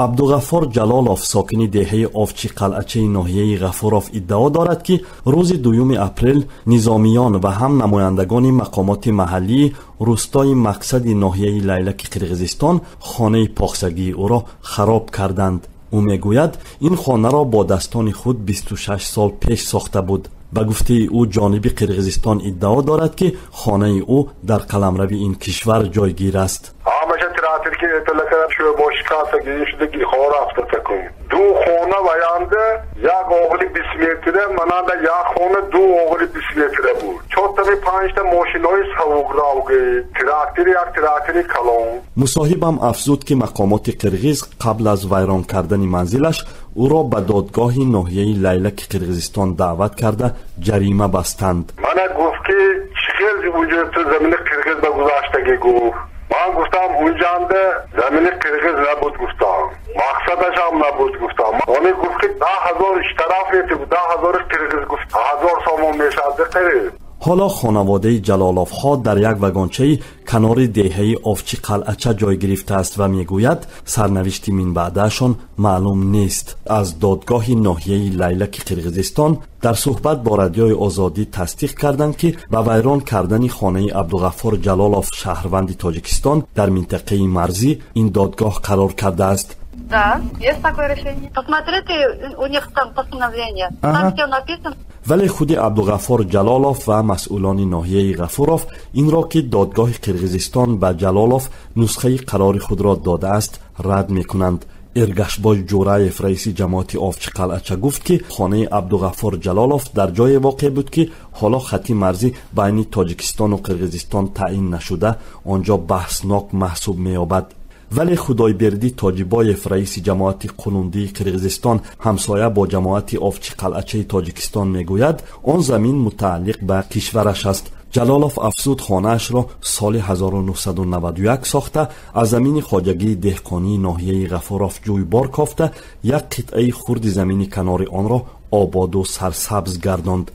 عبدالغفار جلالوف ساکن دهه آفچی قلعچه ناحیه غفورов ادعا دارد که روز 2 اپریل نظامیان و هم نمایندگان مقامات محلی روستای مقصد ناحیه لیلک قرقیزستان خانه پاخسگی او را خراب کردند. او میگوید این خانه را با دستان خود 26 سال پیش ساخته بود. به گفته او جانب قرقیزستان ادعا دارد که خانه او در قلمرو این کشور جایگیر است. که اطلاع شو با شکست شده که خور رفته تکون دو خونه ویانده یک اوغلی 20 متره منانده یک خونه دو اوغلی 20 متره بود چوتمی 5 تا ماشینای سوگراوگی تراکتری کلون. مصاحبم افزود که مقامات قرقیز قبل از ویران کردن منزلش او را به دادگاه ناحیه لیلک قرقیزستان دعوت کرده جریمه بستند. من گفت که چیزی وجود تو زمین قرقیز به گذاشتگی گفت. من گفتم اونجانده زمین قرقیز نبود گفتم مقصدش هم نبود گفتم. اونی گفت که 10,000 اشتراف بود 10,000 قرقیز گفت 1000 سوم میشد قریب. حالا خانواده جلالوف ها در یک وگانچه کنار دهه آفچی قلعچه جای گرفته است و میگوید سرنوشت من بعدشان معلوم نیست. از دادگاه ناحیه لیلک قرقیزستان در صحبت با رادیوی آزادی تصدیق کردند که به ویران کردن خانه عبدالغفار جلالوف شهروند تاجیکستان در منطقه مرزی این دادگاه قرار کرده است. Да, есть такое решение. Посмотрите, у них там постановление. Там все написано. ولی خود عبدالغفار جلالوف و مسئولان ناحیه غفورov این را که دادگاه قرقیزستان به جلالوف نسخه قرار خود را داده است رد میکنند. ارگشبای جورایف رئیس جماعت آفچی قلعچه گفت که خانه عبدالغفار جلالوف در جای واقع بود که حالا خط مرزی بین تاجیکستان و قرقیزستان تعیین نشده آنجا بحثناک محسوب می‌یابد. ولی خدایبردی تاجیبایف رئیس جماعت قانوندی قرقیزستان همسایه با جماعت آفچی قلعچه تاجیکستان میگوید آن زمین متعلق به کشورش است. جلالوف افزود خانه‌اش را سال 1991 ساخته از زمین خواجگی دهقانی ناحیه غفورov جویبار کافته یک قطعه خرد زمین کنار آن را آباد و سرسبز گرداند.